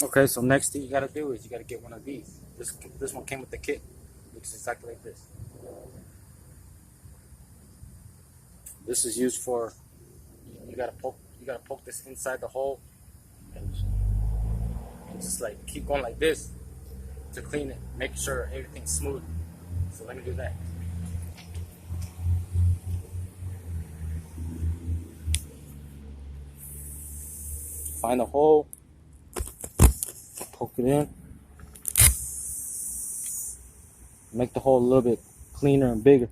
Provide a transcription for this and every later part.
Okay, so next thing you gotta do is you gotta get one of these. This one came with the kit. Looks exactly like this. This is used for you gotta poke this inside the hole and just like keep going like this to clean it, make sure everything's smooth. So let me do that. Find the hole, poke it in, make the hole a little bit cleaner and bigger.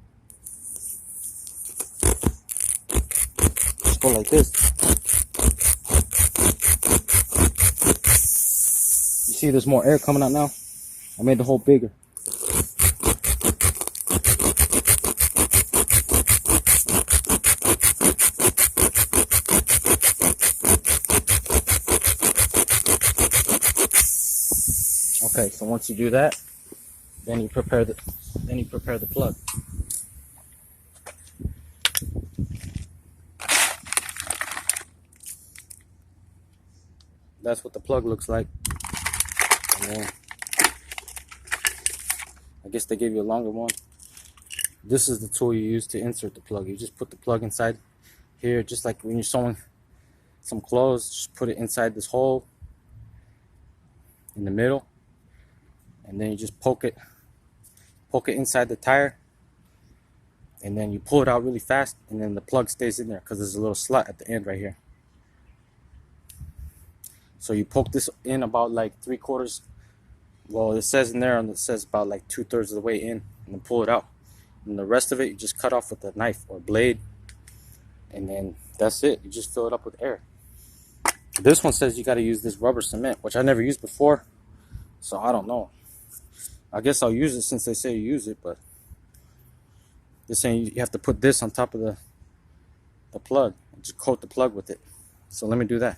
Just go like this. You see there's more air coming out now? I made the hole bigger. Okay, so once you do that, then you prepare the plug. That's what the plug looks like. And then I guess they gave you a longer one. This is the tool you use to insert the plug. You just put the plug inside here, just like when you're sewing some clothes. Just put it inside this hole in the middle, and then you just poke it inside the tire, and then you pull it out really fast, and then the plug stays in there because there's a little slot at the end right here. So you poke this in about like 3/4. Well, it says in there, and it says about like 2/3 of the way in, and then pull it out. And the rest of it, you just cut off with a knife or blade, and then that's it. You just fill it up with air. This one says you got to use this rubber cement, which I never used before, so I don't know. I guess I'll use it since they say you use it, but they're saying you have to put this on top of the plug and just coat the plug with it. So let me do that.